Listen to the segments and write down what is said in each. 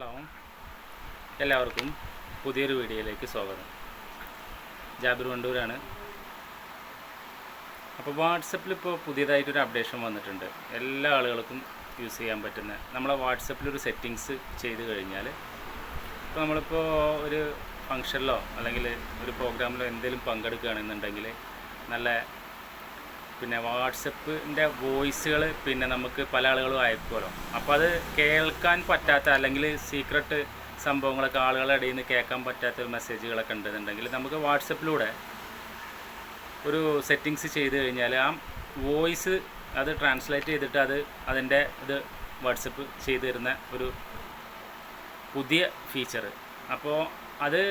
Hello, എല്ലാവർക്കും പുതിയൊരു വീഡിയോയിലേക്ക് സ്വാഗതം. ജാബിർ വണ്ടൂരാണ്. അപ്പോൾ വാട്സപ്പിൽ ഇപ്പോൾ പുതിയതായിട്ടൊരു അപ്ഡേഷൻ വന്നിട്ടുണ്ട്. എല്ലാ ആളുകൾക്കും യൂസ് ചെയ്യാൻ പറ്റുന്ന നമ്മളെ വാട്സപ്പിലൊരു സെറ്റിങ്സ് ചെയ്ത് കഴിഞ്ഞാൽ ഇപ്പോൾ നമ്മളിപ്പോൾ ഒരു ഫങ്ഷനിലോ അല്ലെങ്കിൽ ഒരു പ്രോഗ്രാമിലോ എന്തെങ്കിലും പങ്കെടുക്കുകയാണെന്നുണ്ടെങ്കിൽ നല്ല വാട്സപ്പിൻ്റെ വോയിസുകൾ നമുക്ക് പല ആളുകളും അയക്കുമല്ലോ. അപ്പോൾ അത് കേൾക്കാൻ പറ്റാത്ത അല്ലെങ്കിൽ സീക്രട്ട് സംഭവങ്ങളൊക്കെ ആളുകളുടെ ഇടയിൽ നിന്ന് കേൾക്കാൻ പറ്റാത്ത മെസ്സേജുകളൊക്കെ ഉണ്ടെന്നുണ്ടെങ്കിൽ നമുക്ക് വാട്സപ്പിലൂടെ ഒരു സെറ്റിങ്സ് ചെയ്ത് കഴിഞ്ഞാൽ ആ വോയിസ് അത് ട്രാൻസ്ലേറ്റ് ചെയ്തിട്ട് അതിൻ്റെ വാട്സപ്പ് ചെയ്ത് തരുന്ന ഒരു പുതിയ ഫീച്ചർ. അപ്പോൾ അത്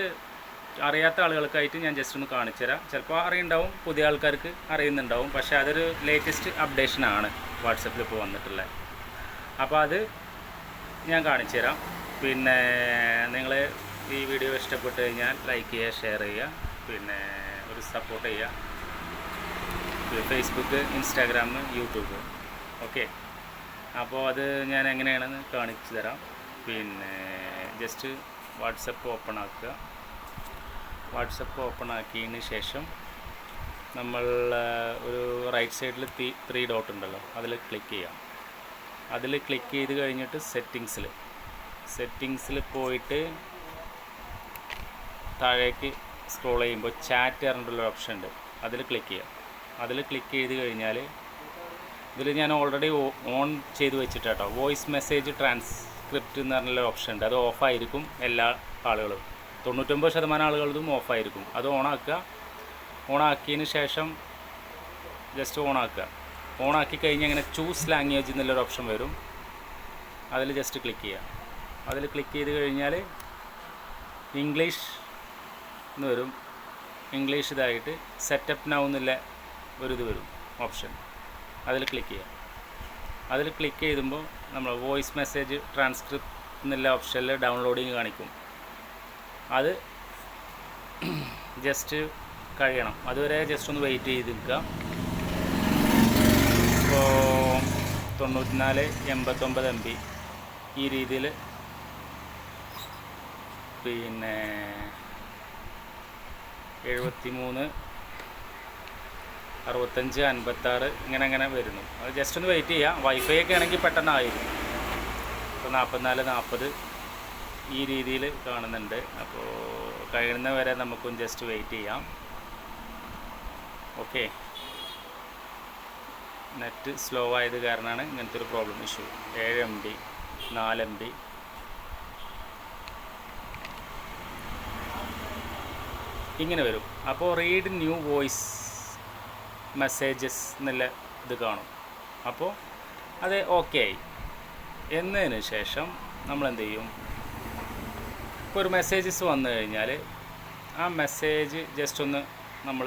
അറിയാത്ത ആളുകൾക്കായിട്ട് ഞാൻ ജസ്റ്റ് ഒന്ന് കാണിച്ചു തരാം. ചിലപ്പോൾ അറിയുണ്ടാവും, പുതിയ ആൾക്കാർക്ക് അറിയുന്നുണ്ടാവും. പക്ഷേ അതൊരു ലേറ്റസ്റ്റ് അപ്ഡേഷനാണ് വാട്സപ്പിൽ ഇപ്പോൾ വന്നിട്ടുള്ളത്. അപ്പോൾ അത് ഞാൻ കാണിച്ചു തരാം. നിങ്ങൾ ഈ വീഡിയോ ഇഷ്ടപ്പെട്ട് കഴിഞ്ഞാൽ ലൈക്ക് ചെയ്യുക, ഷെയർ ചെയ്യുക, ഒരു സപ്പോർട്ട് ചെയ്യുക. Facebook, Instagram, YouTube. ഓക്കെ, അപ്പോൾ അത് ഞാൻ എങ്ങനെയാണെന്ന് കാണിച്ചു തരാം. ജസ്റ്റ് വാട്സപ്പ് ഓപ്പൺ ആക്കുക. വാട്സപ്പ് ഓപ്പൺ ആക്കിയതിന് ശേഷം നമ്മൾ ഒരു റൈറ്റ് സൈഡിൽ 3 ഡോട്ട് ഉണ്ടല്ലോ, അതിൽ ക്ലിക്ക് ചെയ്യാം. അതിൽ ക്ലിക്ക് ചെയ്ത് കഴിഞ്ഞിട്ട് സെറ്റിങ്സിൽ പോയിട്ട് താഴേക്ക് സ്ക്രോൾ ചെയ്യുമ്പോൾ ചാറ്റ് പറഞ്ഞിട്ടുള്ളൊരു ഓപ്ഷൻ ഉണ്ട്, അതിൽ ക്ലിക്ക് ചെയ്യാം. അതിൽ ക്ലിക്ക് ചെയ്ത് കഴിഞ്ഞാൽ ഇതിൽ ഞാൻ ഓൾറെഡി ഓൺ ചെയ്ത് വെച്ചിട്ടാട്ടോ. വോയിസ് മെസ്സേജ് ട്രാൻസ്ക്രിപ്റ്റ് എന്ന് പറഞ്ഞുള്ള ഓപ്ഷൻ ഉണ്ട്. അത് ഓഫായിരിക്കും. എല്ലാ ആളുകളും 99% ആളുകളതും ഓഫായിരിക്കും. അത് ഓണാക്കുക. ഓണാക്കിയതിന് ശേഷം ജസ്റ്റ് ഓണാക്കി കഴിഞ്ഞാൽ ഇങ്ങനെ ചൂസ് ലാംഗ്വേജ് എന്നുള്ളൊരു ഓപ്ഷൻ വരും. അതിൽ ജസ്റ്റ് ക്ലിക്ക് ചെയ്യുക. അതിൽ ക്ലിക്ക് ചെയ്ത് കഴിഞ്ഞാൽ ഇംഗ്ലീഷ് എന്ന് വരും. ഇംഗ്ലീഷ് ഇതായിട്ട് സെറ്റപ്പ് നൗ എന്നുള്ള ഇത് വരും ഓപ്ഷൻ. അതിൽ ക്ലിക്ക് ചെയ്യുക. അതിൽ ക്ലിക്ക് ചെയ്യുമ്പോൾ നമ്മൾ വോയിസ് മെസ്സേജ് ട്രാൻസ്ക്രിപ്റ്റ് എന്നുള്ള ഓപ്ഷനിൽ ഡൗൺലോഡിങ് കാണിക്കും. അത് ജസ്റ്റ് കഴിയണം. അതുവരെ ജസ്റ്റ് ഒന്ന് വെയിറ്റ് ചെയ്ത് നിൽക്കുക. ഇപ്പോൾ 94 MB ഈ രീതിയിൽ 73 65 56 ഇങ്ങനെ വരുന്നു. അത് ജസ്റ്റ് ഒന്ന് വെയിറ്റ് ചെയ്യുക. വൈഫൈ ഒക്കെ ആണെങ്കിൽ പെട്ടെന്നായിരിക്കും. ഇപ്പോൾ 44 40 ഈ രീതിയിൽ കാണുന്നുണ്ട്. അപ്പോൾ കഴിയുന്ന വരെ നമുക്കും ജസ്റ്റ് വെയിറ്റ് ചെയ്യാം. ഓക്കെ, നെറ്റ് സ്ലോ ആയത് കാരണമാണ് ഇങ്ങനത്തെ ഒരു പ്രോബ്ലം ഇഷ്യൂ. 7 MB 4 MB ഇങ്ങനെ വരും. അപ്പോൾ റീഡ് ന്യൂ വോയിസ് മെസ്സേജസ് എന്നുള്ള ഇത് കാണും. അപ്പോൾ അത് ഓക്കെ ആയി. എന്നതിന് ശേഷം നമ്മൾ എന്ത് ചെയ്യും? ഇപ്പോൾ ഒരു മെസ്സേജസ് വന്നു കഴിഞ്ഞാൽ ആ മെസ്സേജ് ജസ്റ്റ് ഒന്ന് നമ്മൾ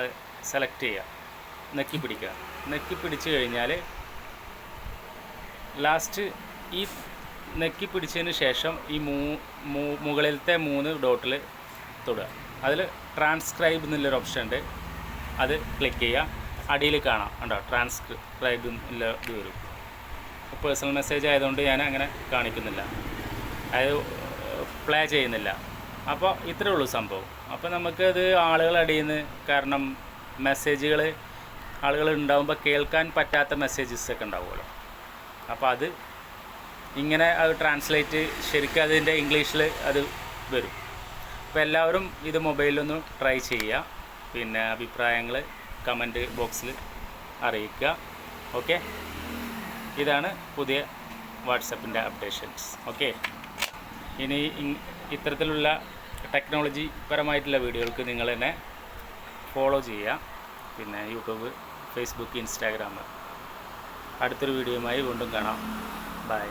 സെലക്ട് ചെയ്യുക, നെക്കി പിടിച്ച് കഴിഞ്ഞാൽ ലാസ്റ്റ് ഈ നെക്കി പിടിച്ചതിന് ശേഷം ഈ മുകളിലത്തെ 3 ഡോട്ടിൽ തൊടുക. അതിൽ ട്രാൻസ്ക്രൈബ് എന്നുള്ളൊരു ഓപ്ഷൻ ഉണ്ട്, അത് ക്ലിക്ക് ചെയ്യുക. അടിയിൽ കാണാം ഉണ്ടോ, ട്രാൻസ്ക്രൈബ് എന്നുള്ള ഇത് വരും. പേഴ്സണൽ മെസ്സേജ് ആയതുകൊണ്ട് ഞാൻ അങ്ങനെ കാണിക്കുന്നില്ല, അത് പ്ലേ ചെയ്യുന്നില്ല. അപ്പോൾ ഇത്രയേ ഉള്ളൂ സംഭവം. അപ്പോൾ നമുക്കത് ആളുകളുടെ ഇടയിൽ നിന്ന്, കാരണം മെസ്സേജുകൾ ആളുകൾ ഉണ്ടാകുമ്പോൾ കേൾക്കാൻ പറ്റാത്ത മെസ്സേജസൊക്കെ ഉണ്ടാവുമല്ലോ. അപ്പോൾ അത് ഇങ്ങനെ അത് ട്രാൻസ്ലേറ്റ് ശരിക്കും അതിൻ്റെ ഇംഗ്ലീഷിൽ അത് വരും. അപ്പോൾ എല്ലാവരും ഇത് മൊബൈലിലൊന്ന് ട്രൈ ചെയ്യുക. അഭിപ്രായങ്ങൾ കമൻറ്റ് ബോക്സിൽ അറിയിക്കുക. ഓക്കെ, ഇതാണ് പുതിയ വാട്സപ്പിൻ്റെ അപ്ഡേഷൻസ്. ഓക്കെ, ഇനി ഇത്തരത്തിലുള്ള ടെക്നോളജി പരമായിട്ടുള്ള വീഡിയോകൾക്ക് നിങ്ങൾ എന്നെ ഫോളോ ചെയ്യുക. YouTube, Facebook, Instagram. അടുത്തൊരു വീഡിയോയുമായി വീണ്ടും കാണാം. ബൈ.